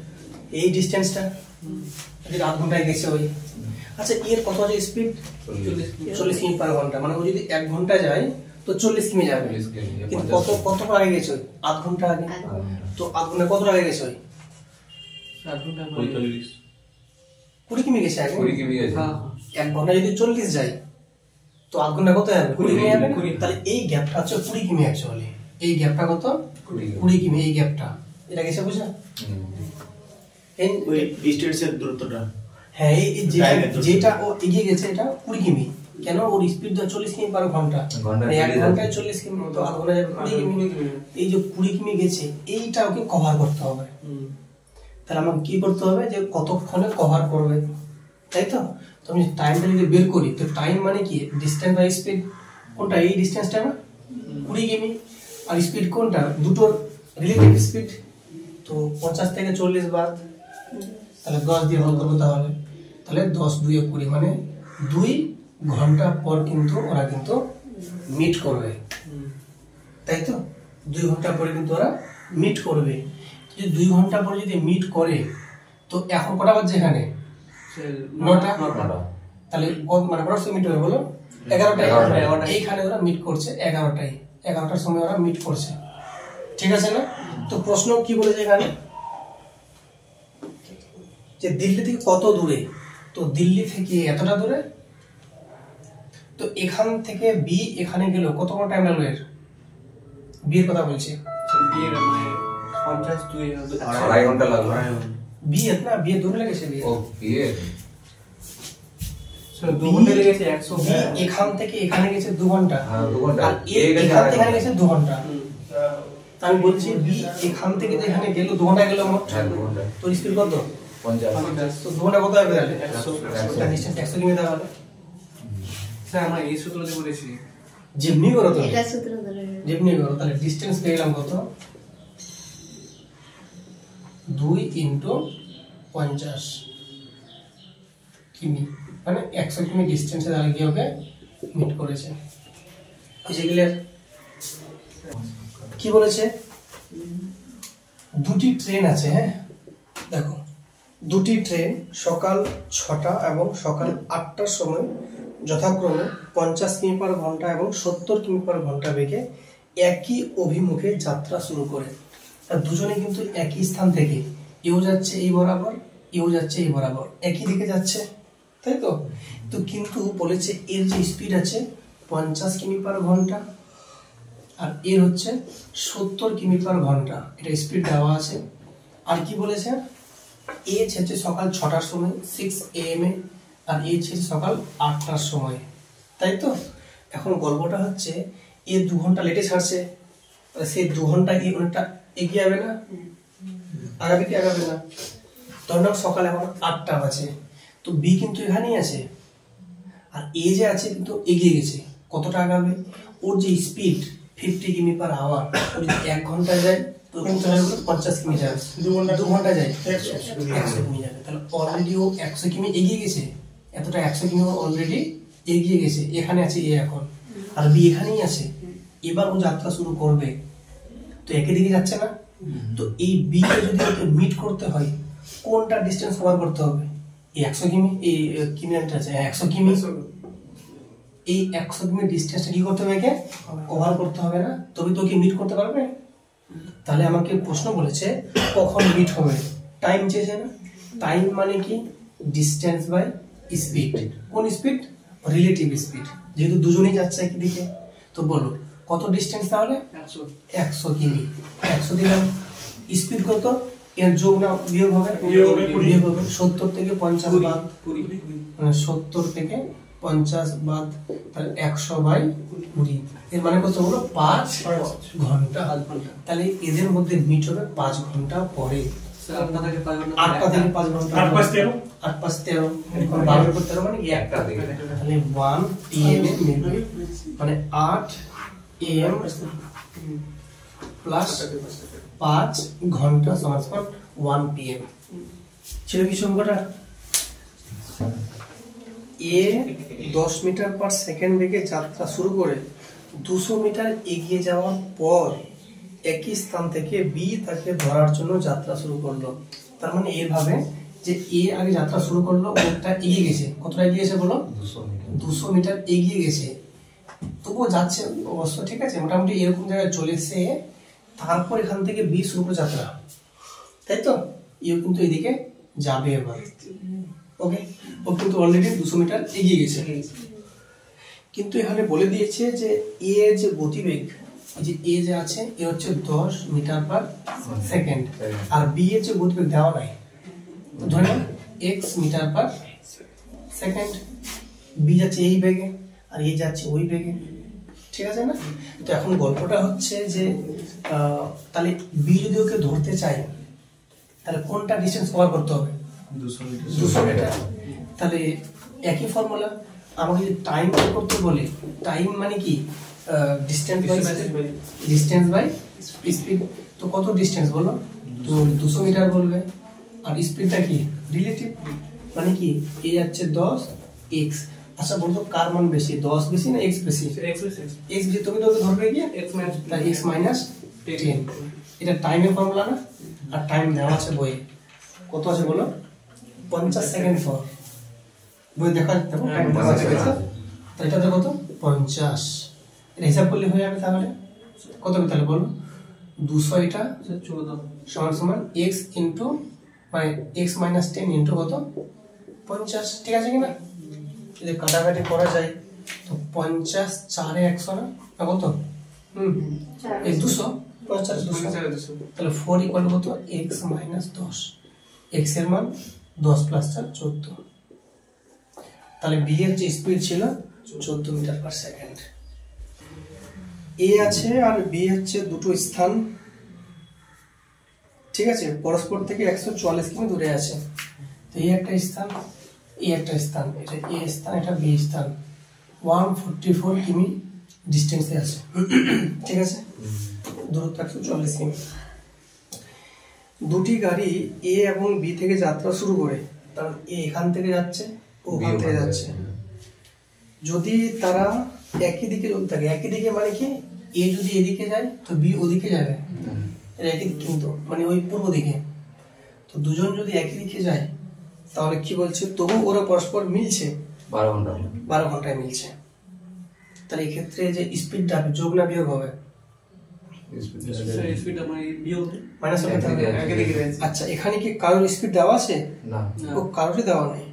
এই ডিস্টেন্সটা, আধ ঘন্টায় গেছে ওই। আচ্ছা, এর কত আছে স্পিড? 40 কিমি পার ঘন্টা। মানে ও যদি 1 ঘন্টা যায় তো 40 কিমি যাবে। কিন্তু কত আগে গেছে ওই? আধ ঘন্টা আগে। তো আধ ঘন্টা কত আগে গেছে ওই? 20 কিমি গেছে আগে। 20 কিমি গেছে। 1 ঘন্টা যদি 40 যায় তো আধ ঘন্টা কত যাবে? 20 কিমি যাবে। তাহলে এই গ্যাপটা হচ্ছে 20 কিমি অ্যাকচুয়ালি। এই গ্যাপটা কত? 20 কিমি। এই গ্যাপটা এটা গেছে, বুঝা? এই ডিস্টেন্সের দূরত্বটা। হ্যাঁ, এই যেটা ও এগিয়ে গেছে এটা 20 কিমি। কেন? ওর স্পিড তো 40 কিমি পার ঘন্টা। 1 ঘন্টায় 40 কিমি, তো আধ ঘন্টা যাবে 20 কিমি। এই যে 20 কিমি গেছে এইটা ওকে কভার করতে হবে। তাহলে আমাকে কি করতে হবে? যে কতক্ষণে কভার করবে, তাই তো? তো আমি টাইমটা যদি বের করি তো টাইম মানে কি? Distance by speed. কোনটা? এই ডিস্টেন্সটা না 20 কিমি। আর স্পিড কোনটা? দুটোর রিলেটিভ স্পিড। তো 50 থেকে 40 বাদ, তাহলে 10 দিয়ে ভাগ করবো। তাহলে 10 2 20 মানে 2 ঘন্টা পর কিন্তু ওরা কিন্তু মিট করবে, তাই তো? 2 ঘন্টা পরে কিন্তু ওরা মিট করবে। যদি 2 ঘন্টা পরে যদি মিট করে তো এখন কটা বাজছে এখানে? 9টা। তাহলে মানে কটার সময় মিট হবে বলো? 11টায়। এইখানে ওরা মিট করছে 11টায়। 11টার সময় ওরা মিট করছে, ঠিক আছে না? তো প্রশ্ন কি বলেছে এখানে? যে দিল্লি থেকে কত দূরে? তো দিল্লি থেকে এতটা দূরে। তো এখান থেকে বি এখানে গেল কতক্ষণ টাইম লাগলো? এর বি এর কথা বলছি। বিয়ের মানে 50 2.5 ঘন্টা লাগলো। বি এর না, বি এর দূরে লেগেছে। বি ও বিয়ে 2 ঘন্টা লেগেছে 100। বি এখান থেকে এখানে গেছে 2 ঘন্টা। হ্যাঁ 2 ঘন্টা। আর এখান থেকে এখানে গেছে 2 ঘন্টা। আমি বলছি বি এখান থেকে এখানে গেল 2 ঘন্টা গেল মোট। হ্যাঁ 2 ঘন্টা। তো স্পিড কত? 50। তো 2 ঘন্টা কত হবে তাহলে? 100 ডিসটেন্স 100 কিমি দাঁড়াবে। স্যার আমরা এই সূত্রতে বলেছি। যেমনি করো তো, এটা সূত্র ধরে যেমনি করো। তাহলে ডিসটেন্স পেয়ে গেলাম কত? 2 × 50 কিমি, মানে 100 কিমি ডিসটেন্সে দাঁড়িয়ে কি হবে? মিট করেছে। বুঝে গেলে? কি বলেছে? দুটি ট্রেন আছে। হ্যাঁ দেখো, দুটি ট্রেন সকাল 6টা এবং সকাল 8টার সময় যথাক্রমে 50 কিমি পার ঘন্টা এবং 70 কিমি পার ঘন্টা বেগে একই অভিমুখে যাত্রা শুরু করে। আর দুজনে কিন্তু একই স্থান থেকে, এও যাচ্ছে এই বরাবর, এও যাচ্ছে এই বরাবর, একই দিকে যাচ্ছে, তাই তো? তো কিন্তু বলেছে এর যে স্পিড আছে 50 কিমি পার ঘন্টা আর এর হচ্ছে 70 কিমি পার ঘন্টা। এটা স্পিড দেওয়া আছে। আর কি বলেছে? এ ছেড়েছে সকাল 6টার সময় 6 AM এ, আর এ ছেড়েছে সকাল 8টার সময়, তাই তো? এখন গল্পটা হচ্ছে এ 2 ঘন্টা লেটে ছাড়ছে, সেই 2 ঘন্টা এই অনেকটা এগিয়ে যাবে না? আগাবে কি আগাবে না? ধরুন সকাল এখন 8টা বাজে, তো বি কিন্তু এখানেই আছে আর এ যে আছে কিন্তু এগিয়ে গেছে। কতটা আগাবে? ওর যে স্পিড 50 কিমি পার আওয়ার, ও যদি 1 ঘন্টা যায় তো 50 কিমি যাবে। 2 ঘন্টা যায় 100 কিমি যাবে। তাহলে অলরেডি ও 100 কিমি এগিয়ে গেছে। এতটা 100 কিমি অলরেডি এগিয়ে গেছে। এখানে আছে এ এখন, আর বি এখানেই আছে। এবার ও যাত্রা শুরু করবে, তো একই দিকে যাচ্ছে না? তো এই বি কে যদি ওকে মিট করতে হয় কোনটা ডিসটেন্স কভার করতে হবে? এই 100 কিমি, এই কিমি আছে 100 কিমি। এই 100 কিমি ডিসটেন্সটা কি করতে হবে? একে কভার করতে হবে না? তবে তো কি মিট করতে পারবে? তাহলে আমাকে প্রশ্ন বলেছে কখন মিট হবে? টাইম চেয়েছে না? টাইম মানে কি? Distance by speed. কোন স্পিড? রিলেটিভ স্পিড, যেহেতু দুজনেই যাচ্ছে একই দিকে। তো বলো কত ডিস্টেন্স তাহলে? 100 কিমি। 100 দিলাম। স্পিড কত? এর যোগ না বিয়োগ হবে? বিয়োগ হবে। 70 থেকে 50 বাদ, মানে 70 থেকে 50 বাদ, তাহলে 100/20। এর মানে কত হলো? 5 ঘন্টা। তাহলে এদের মধ্যে মিট হবে 5 ঘন্টা পরে। 8টা থেকে 5 ঘন্টা, 8 5 13, এখন 12 উপর 13 মানে 1টা থেকে, তাহলে 1 PM এ মিলবে, মানে 8 AM প্লাস 5 ঘন্টা সমান 1 PM। ছিল কি সংখ্যাটা? এ 10 মিটার পার সেকেন্ড বেগে যাত্রা শুরু করে 200 মিটার এগিয়ে যাওয়ার পর একই স্থান থেকে বি তাকে ধরার জন্য যাত্রা শুরু করলো। তার মানে এইভাবে যে এ আগে যাত্রা শুরু করলো, ওটা এগিয়ে গেছে। কতটা এগিয়ে গেছে বলো? 200 মিটার এগিয়ে গেছে। তবুও যাচ্ছে অবশ্য, ঠিক আছে, মোটামুটি এরকম জায়গায় চলে এসে তারপর এখান থেকে বি শুরু করে যাত্রা, তাই তো? এও কিন্তু এদিকে যাবে এবার। ওকে, ও কিন্তু অলরেডি 200 মিটার এগিয়ে গেছে। কিন্তু এখানে বলে দিয়েছে যে এ যে গতিবেগ, যে এ যে আছে এ হচ্ছে 10 মিটার পার সেকেন্ড, আর বি এর যে গতিবেগ দেওয়া নাই, ধরে নাও x metre per second. B যাচ্ছে এই বেগে আর এ যাচ্ছে ওই বেগে, ঠিক আছে না? তো এখন গল্পটা হচ্ছে যে তাহলে বি যদি ওকে ধরতে চাই, তাহলে কোনটা ডিস্টেন্স কভার করতে হবে? 200 মিটার। তাহলে একই ফর্মুলা, আমাকে যদি টাইম বের করতে বলে, টাইম মানে কি? Distance by speed. তো কত ডিস্টেন্স বলো? তো 200 মিটার বলবে। আর স্পিডটা কি? রিলেটিভ, মানে কি? এ যাচ্ছে 10 x। আচ্ছা বলতো কার মান বেশি, 10 বেশি না x বেশি? x বেশি। তুমি তো ধরবে কি x মাইনাস 10। এটা টাইমের ফর্মুলা না? আর টাইম দেওয়া আছে বইয়ে, কত আছে বলো? 50 সেকেন্ড পর। বই দেখা যাচ্ছে টাইম দেওয়া আছে, তো এটা কত? 50। এটা হিসাব করলে হয়ে যাবে। তাহলে কত হবে তাহলে বলো? 200 এটা সমান সমান x ইন্টু, মানে x মাইনাস 10 ইন্টু কত? 50, ঠিক আছে কিনা? যদি কাটাকাটি করা যায় তো 50 4 100 না কত? এই 200 50 200, তাহলে 4 ইকুয়াল কত? x minus 10। x এর মান 10 প্লাস 4 14। তাহলে বি এর যে স্পিড ছিল 14 মিটার পার সেকেন্ড। এ আছে আর বি হচ্ছে দুটো স্থান, ঠিক আছে, পরস্পর থেকে 144 কিমি দূরে আছে। তো এই একটা স্থান, এই একটা স্থান, এটা এ স্থান, এটা বি স্থান, 144 কিমি ডিস্টেন্সে আছে, ঠিক আছে, দূরত্ব 144 কিমি। দুটি গাড়ি এ এবং বি থেকে যাত্রা শুরু করে, কারণ এ এখান থেকে যাচ্ছে, ও ওখান থেকে যাচ্ছে। যদি তারা একই দিকে থাকে, একই দিকে মানে কি? এ যদি এদিকে যায় তো বি ওদিকে যাবে, একই দিক কিন্তু, মানে ওই পূর্ব দিকে। তো দুজন যদি একই দিকে যায় তাহলে কি বলছে? তবু ওরা পরস্পর মিলছে 12 ঘন্টায় মিলছে। তাহলে এই ক্ষেত্রে যে স্পিডটা যোগ না বিয়োগ হবে? মাইনাস হবে। আচ্ছা, এখানে কি কারোর স্পিড দেওয়া আছে? না, ও কারোরই দেওয়া নেই,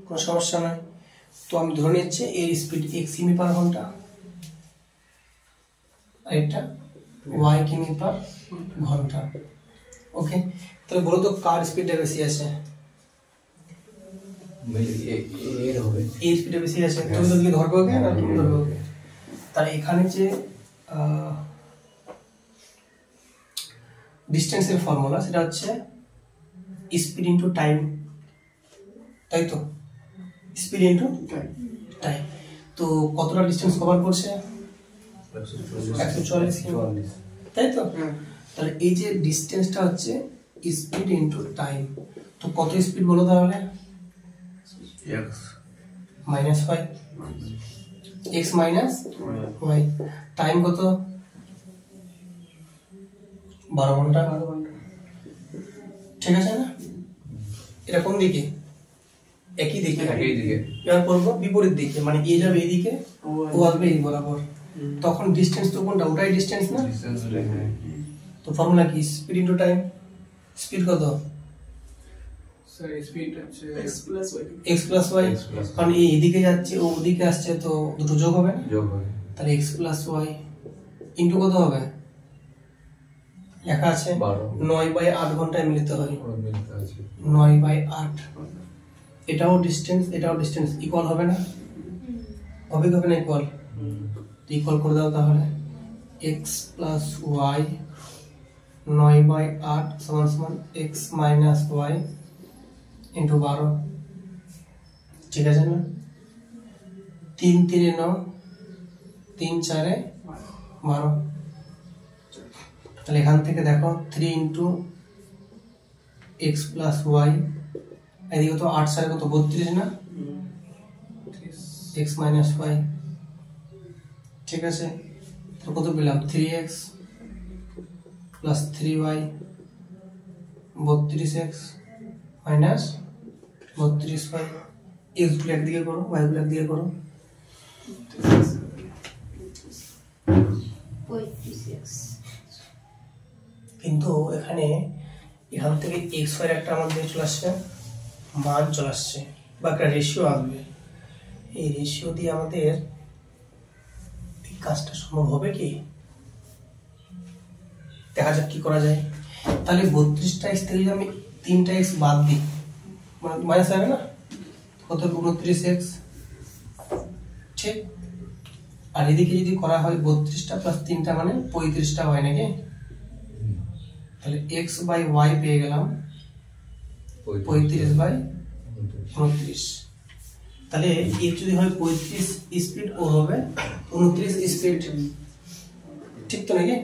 কোনো সমস্যা নাই। তো আমি ধরে নিচ্ছি এর স্পিড x কিমি পার ঘন্টা, আর এটা y কিমি পার ঘন্টা। ওকে, তাহলে বলো তো কার স্পিডটা বেশি আছে? এর হবে, এর স্পিডটা বেশি আছে। তুমি তো কি ধরবে ওকে না তুমি ধরবে ওকে? তাহলে এখানে যে ডিস্টেন্সের ফর্মুলা সেটা হচ্ছে স্পিড ইনটু টাইম, তাই তো? Speed into time. তো কতটা ডিস্টেন্স কভার করছে? 144 কিমি, তাই তো? তাহলে এই যে ডিস্টেন্সটা হচ্ছে স্পিড ইনটু টাইম। তো কত স্পিড বলো তাহলে? x minus y, x minus y। Time কত? 12 ঘন্টা, ঠিক আছে না? এটা কোন দিকে? একই দিকে। এবার করবো বিপরীত দিকে, মানে এ যাবে এইদিকে, ও আসবে এই বরাবর। তখন ডিস্টেন্স তো কোনটা? ওটাই ডিস্টেন্স না? তো ফর্মুলা কি? Speed into time. স্পিড কত? স্যার স্পিড হচ্ছে x প্লাস y, কারণ এই এদিকে যাচ্ছে ও ওদিকে আসছে, তো দুটো যোগ হবে না, যোগ হবে। তাহলে x প্লাস y ইন্টু কত হবে, লেখা আছে 9/8 ঘন্টায় মিলিত হয়, 9/8। এটাও ডিস্টেন্স এটাও ডিস্টেন্স, ইকুয়াল হবে না, হবে কি হবে না ইকুয়াল, ইকুয়াল করে দাও তাহলে। x প্লাস y 9/8 সমান সমান x মাইনাস y ইন্টু 12, ঠিক আছে না? 3 3 9, 3 4 12, তাহলে এখান থেকে দেখো 3 ইন্টু x প্লাস y, এদিকে তো 8 4 কত 32 না, x মাইনাস y, ঠিক আছে? তো কত পেলাম, 3x plus 3y 32x minus 32y, x গুলো একদিকে করো, y গুলো একদিকে করো, 36। কিন্তু এখানে এখান থেকে x y একটা আমাদের চলে আসছে, মান চলে আসছে বা একটা রেশিও আসবে, এই রেশিও দিয়ে আমাদের এই কাজটা সম্ভব হবে কি, দেখা যাক কি করা যায়। তাহলে 32টা x থেকে যদি আমি 3টা x বাদ দিই, মাইনাস হবে না, কত 29x, ঠিক? আর এদিকে যদি করা হয় 32টা প্লাস 3টা মানে 35টা হয় নাকি, তাহলে x বাই y পেয়ে গেলাম 35/29। তাহলে এর যদি হয় 35 স্পিড, ও হবে 29 স্পিড, ঠিক তো নাকি?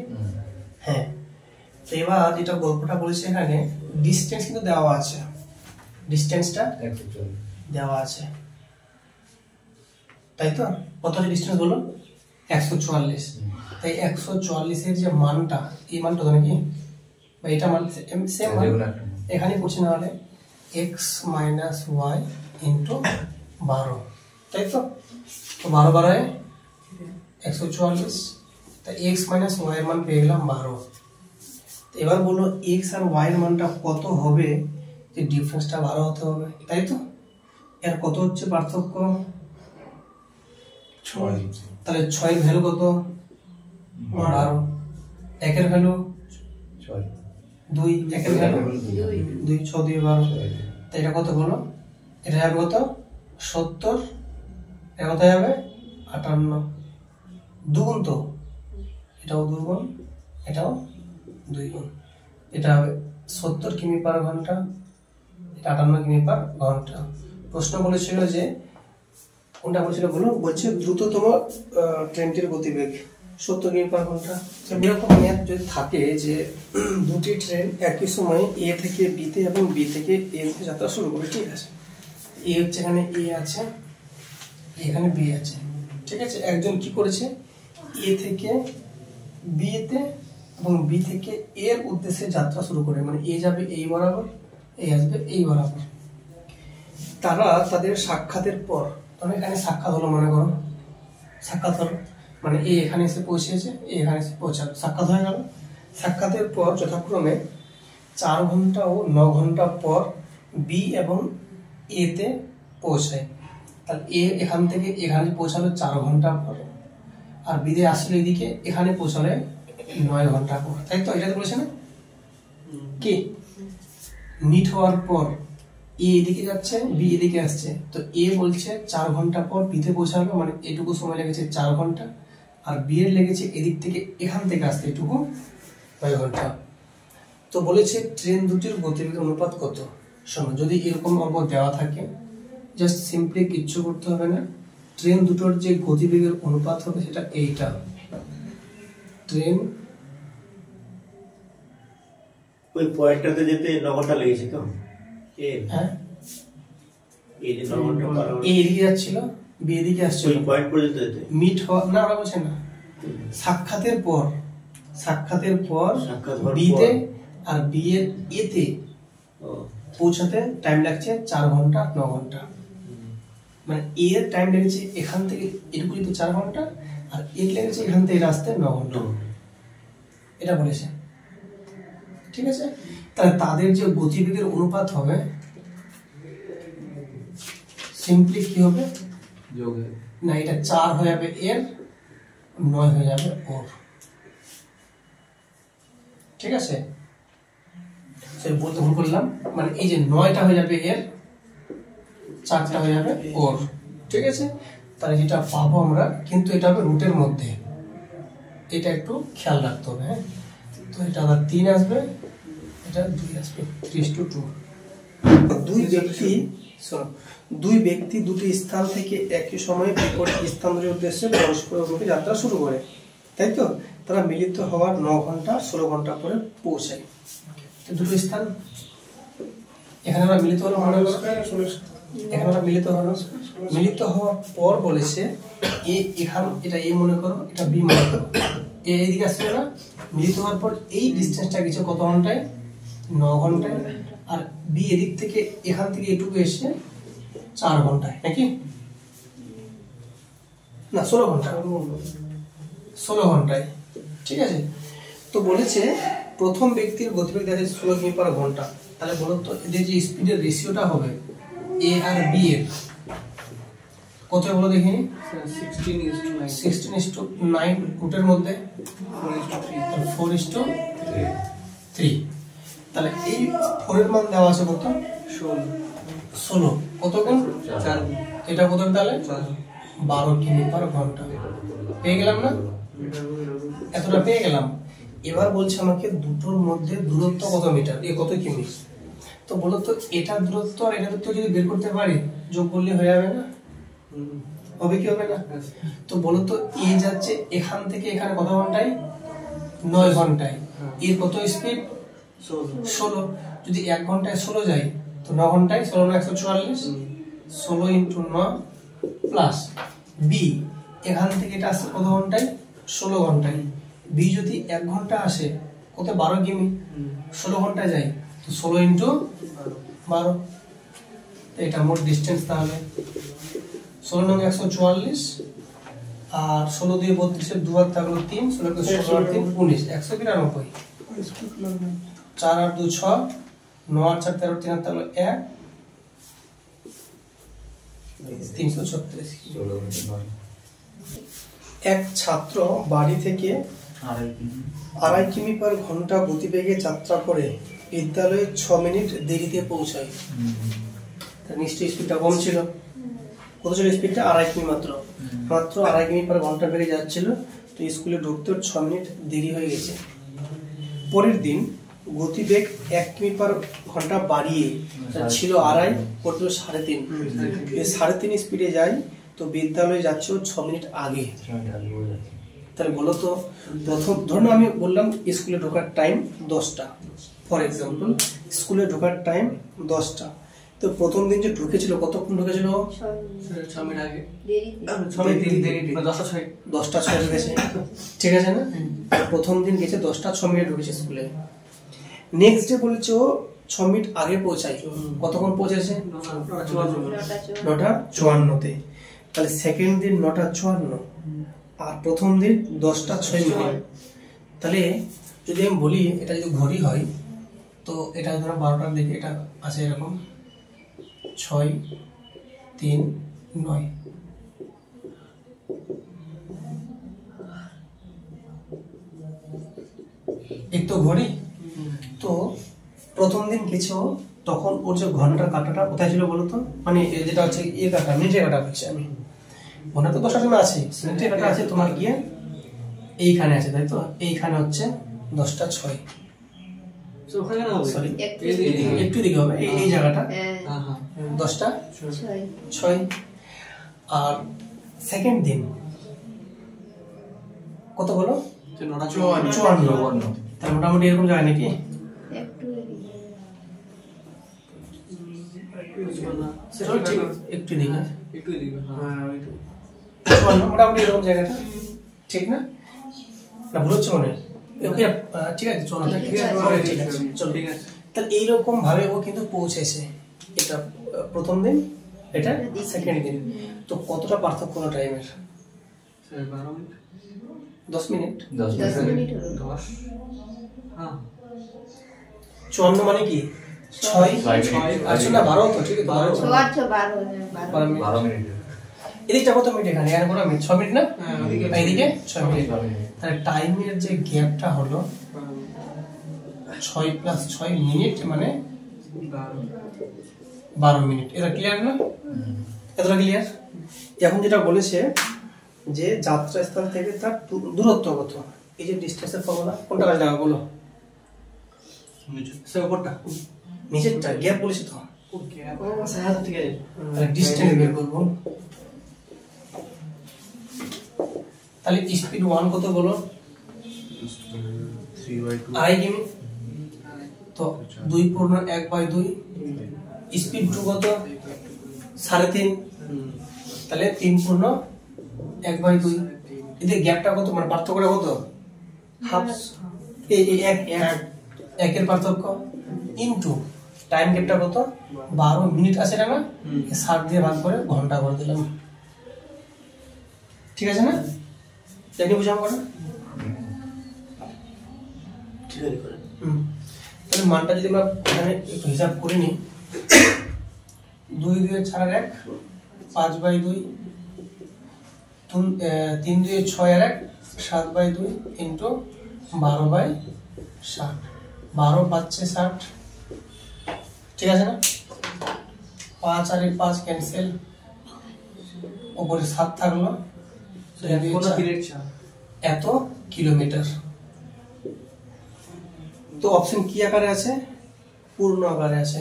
হ্যাঁ। তো এবার যেটা গল্পটা বলেছে এখানে ডিসটেন্স কিন্তু দেওয়া আছে, ডিসটেন্সটা দেওয়া আছে, তাই তো? কত ডিসটেন্স বলো, 144। তাই 144 এর যে মানটা, এই মানটা তো নাকি, বা এটা মান সেম মান এখানে করছি, না হলে x মাইনাস y ইন্টু 12, তাই তো? তো 12 12 144, তাই x মাইনাস y এর মান পেয়ে গেলাম 12। এবার বললো x আর y এর মানটা কত হবে, যে ডিফারেন্সটা 12 হতে হবে, তাই তো? এর কত হচ্ছে পার্থক্য, 6। তাহলে 6 এর ভ্যালু কত, 12। 1 এর ভ্যালু 2, 1 এর ভ্যালু 2, 6 2 12। তাই এটা কত বলো, এটা হবে কত 70, এটা কত হবে 58, দুগুণ তো, এটাও দুগুণ এটাও 2 গুণ, এটা হবে 70 কিমি পার ঘন্টা, এটা 58 কিমি পার ঘন্টা। প্রশ্ন বলেছিল যে কোনটা বলেছিল বলো, বলছে দ্রুততম ট্রেনটির গতিবেগ 70 কিমি পার ঘন্টা। এরকম ম্যাথ যদি থাকে যে দুটি ট্রেন একই সময়ে এ থেকে বি তে এবং বি থেকে এ তে যাত্রা শুরু করে, ঠিক আছে? এ হচ্ছে এখানে এ আছে, এখানে বি আছে, ঠিক আছে? একজন কি করেছে, এ থেকে বি তে এবং বি থেকে এর উদ্দেশ্যে যাত্রা শুরু করে, মানে এ যাবে এই বরাবর, এ আসবে এই বরাবর। তারা তাদের সাক্ষাতের পর, তবে এখানে সাক্ষাৎ হলো, মনে করো সাক্ষাৎ হলো, মানে এ এখানে এসে পৌঁছেছে, এ এখানে এসে পৌঁছালো, সাক্ষাৎ হয়ে গেল। সাক্ষাতের পর যথাক্রমে 4 ঘন্টা ও 9 ঘন্টা পর বি এবং এ তে পৌঁছায়। তাহলে এ এখান থেকে এখানে পৌঁছালো 4 ঘন্টা পর, আর বি আসলে এদিকে এখানে পৌঁছালে 9 ঘন্টা পর, তাই তো? এটা তো বলেছে না কি, মিট হওয়ার পর এ এদিকে যাচ্ছে, বি এদিকে আসছে, তো এ বলছে 4 ঘন্টা পর বিতে পৌঁছালো, মানে এটুকু সময় লেগেছে 4 ঘন্টা, আর বি এর লেগেছে এদিক থেকে এখান থেকে আসতে এটুকু 9 ঘন্টা। তো বলেছে ট্রেন দুটির গতিবেগের অনুপাত কত। শোনো, যদি এরকম অঙ্ক দেওয়া থাকে জাস্ট সিম্পলি কিচ্ছু করতে হবে না, ট্রেন দুটোর যে গতিবেগের অনুপাত হবে সেটা এইটা, ট্রেন ওই পয়েন্টটাতে যেতে 9 ঘন্টা লেগেছে তো, হ্যাঁ এই যে 9 ঘন্টা পার এ এদিকে যাচ্ছিল, বি এদিকে আসছিল, ওই পয়েন্ট পর্যন্ত যেতে মিট হওয়া না, ওরা বলছে না, সাক্ষাতের পর সাক্ষাৎ হওয়ার বি তে আর বি এর এ তে ও, পৌঁছাতে টাইম লাগছে 4 ঘন্টা 9 ঘন্টা, মানে এ এর টাইম লেগেছে এখান থেকে এটুকু তো 4 ঘন্টা, আর এর লেগেছে এখান থেকে আসতে 9 ঘন্টা, এটা বলেছে, ঠিক আছে? তাহলে তাদের যে গতিবেগের অনুপাত হবে সিম্পলি কি হবে যোগ है না, এটা 4 হয়ে যাবে এর, 9 হয়ে যাবে ওর। ঠিক আছে, সে বলতে ভুল করলাম, মানে এই যে 9টা হয়ে যাবে এর, 4টা হয়ে যাবে ওর। ঠিক আছে, তাহলে যেটা পাবো আমরা, কিন্তু এটা হবে রুটের মধ্যে, এটা একটু খেয়াল রাখতে হবে। হ্যাঁ, তো এটা আবার 3 আসবে, এটা 2 আসবে, 3:2। দুই ব্যক্তি দুটি স্থান থেকে একই সময়ে বিপরীত স্থানের উদ্দেশ্যে পরস্পরমুখী যাত্রা শুরু করে, তাই তো? তারা মিলিত হওয়ার 9 ঘন্টা 16 ঘন্টা পরে পৌঁছায়। দুটো স্থান এখানে আমরা মিলিত হলো, এখানে আমরা মিলিত হওয়ার পর বলেছে এটা এ মনে করো, এটা বি মনে করো, এইদিকে আসছে না, মিলিত হওয়ার পর এই ডিস্টেন্সটা গেছে কত ঘন্টায়? 9 ঘন্টায়। আর বি এদিক থেকে এখান থেকে এটুকু এসে 4 ঘন্টায়, নাকি না 16 ঘন্টা, 16 ঘন্টায়। ঠিক আছে, তো বলেছে প্রথম ব্যক্তির গতিবেগ দেখা যাচ্ছে 16 কিমি পার ঘন্টা। তাহলে বলুন তো এদের যে স্পিডের রেশিওটা হবে এ আর বি এর কত বলো দেখিনি? 16:9 রুটের মধ্যে 4:3। তাহলে এই 4 এর মান দেওয়া আছে কত? 16। কত গুণ? 4। এটা কত তাহলে? 12 কিমি পার ঘন্টা। পেয়ে গেলাম না? এতটা পেয়ে গেলাম। এবার বলছে আমাকে দুটোর মধ্যে দূরত্ব কত মিটার, এ কত কিমি। তো বলো তো এটার দূরত্ব আর এটার দূরত্ব যদি বের করতে পারি, যোগ করলে হয়ে যাবে না? হবে কি হবে না? তো বলো তো এ যাচ্ছে এখান থেকে এখানে কত ঘন্টায়? 9 ঘন্টায়। এর কত স্পিড? 16। যদি 1 ঘন্টায় 16 যায়, তো 9 ঘন্টায় 16 না 144, 16 × 9 প্লাস বি এখান থেকে এটা আসছে কত ঘন্টায়? 16 ঘন্টায়। বি যদি 1 ঘন্টা আসে কত? 12 কিমি। 16 ঘন্টায় যায়, তো 16 × 12, এটা মোট ডিস্টেন্স। তাহলে 16 নং 144 আর 16 দিয়ে 32 এর 2 ভাগ থাকলো 3, 16 কে 16 আর 3 19, 192। 4 আর 2 6, 9 আর 4 13, 3 আর থাকলো 1, 336। এক ছাত্র বাড়ি থেকে 2.5 কিমি পার ঘন্টা গতিবেগে যাত্রা করে বিদ্যালয়ে 6 মিনিট দেরিতে পৌঁছায়। নিশ্চয়ই স্পিডটা কম ছিল। কত ছিল স্পিডটা? 2.5 কিমি মাত্র 2.5 কিমি পার ঘন্টা বেগে যাচ্ছিল, তো স্কুলে ঢুকতে 6 মিনিট দেরি হয়ে গেছে। পরের দিন গতিবেগ 1 কিমি পার ঘন্টা বাড়িয়ে ছিল 2.5, করতে 3.5, 3.5 স্পিডে যায়, তো বিদ্যালয়ে যাচ্ছে 6 মিনিট আগে। তাহলে বলো তো প্রথম ধরুন আমি বললাম স্কুলে ঢোকার টাইম 10টা, ফর এক্সাম্পল স্কুলে ঢোকার টাইম 10টা, তো প্রথম দিন যে ঢুকেছিল কতক্ষণ ঢুকেছিল? 6 মিনিট আগে, 6 মিনিট দেরি, 10টা 6 ঢুকেছে। ঠিক আছে না? প্রথম দিন গেছে 10টা 6 মিনিট ঢুকেছে স্কুলে। নেক্সট ডে বলেছে ও 6 মিনিট আগে পৌঁছায়। কতক্ষণ পৌঁছেছে? 9:54-তে। তাহলে সেকেন্ড দিন 9:54 আর প্রথম দিন 10:06। তাহলে যদি আমি বলি এটা যদি ঘড়ি হয়, তো এটা ধরো 12টার দিকে এটা আছে এরকম 6, 3, 9। এই তো ঘড়ি। তো প্রথম দিন গেছে ও, তখন ওর যে ঘন্টার কাঁটাটা কোথায় ছিল বলতো? মানে যেটা হচ্ছে ইয়ে কাঁটা, মিনিটের কাঁটা হচ্ছে, আমি ঘন্টা তো 10টার সময় আছে, মিনিটের কাঁটা আছে তোমার গিয়ে এইখানে আছে, তাই তো? এইখানে হচ্ছে 10:06। সরি একটু দিকে হবে, এই জায়গাটা 10:06। আর সেকেন্ড দিন কত বলো? 9:54। তার মোটামুটি এরকম যায় নাকি? একটু দিকে, মোটামুটি এরকম জায়গাটা, ঠিক না? না ভুল হচ্ছে মনে? ঠিক আছে, চলো তাহলে এইরকম ভাবে ও কিন্তু পৌঁছেছে। এটা প্রথম দিন, এটা সেকেন্ড দিন। তো কতটা পার্থক্য হলো টাইমের? 10 মিনিট। 54 মানে কি? 6 আচ্ছা না 12 তো ঠিক আছে 12 12 মিনিট এদিকটা কত মিনিট এখানে আর কত মিনিট 6 মিনিট না হ্যাঁ, এইদিকে 6 মিনিট তাহলে টাইমের যে গ্যাপটা হলো 6 প্লাস 6 মিনিট মানে 12 মিনিট। এটা ক্লিয়ার না? এতটা ক্লিয়ার? এখন যেটা বলেছে যে যাত্রাস্থল থেকে তার দূরত্ব কত, এই যে ডিসটেন্সের ফর্মুলা কোনটা কাজে লাগাবো বলো? সে উপরটা নিচেরটা গ্যাপ বলেছে তো, ওকে সাহায্য ঠিক আছে তাহলে ডিসটেন্স বের করবো। তাহলে স্পিড 1 কত বলো? 2.5 কিমি। তো 2 পূর্ণ 1/2। স্পিড 2 কত? 3.5। তাহলে 3 পূর্ণ 1/2। এদের গ্যাপটা কত, মানে পার্থক্যটা কত? হাফ। এই একের পার্থক্য ইনটু টাইম গ্যাপটা কত? 12 মিনিট আছে না? 7 দিয়ে ভাগ করে ঘন্টা করে দিলাম। ঠিক আছে না? জানি বুঝাম করা? ঠিক আছে করে তাহলে মানটা যদি আমরা এখানে একটু হিসাব করে নিই, 2 2 4 1 5/2, 3 2 6 1 7/2 ইন্টু 12/60, 12 5 60। ঠিক আছে না? 5 আর 5 ক্যান্সেল, উপরে 7 থাকলো, এত কিলোমিটার। তো অপশন কি আকারে আছে? পূর্ণ আকারে আছে।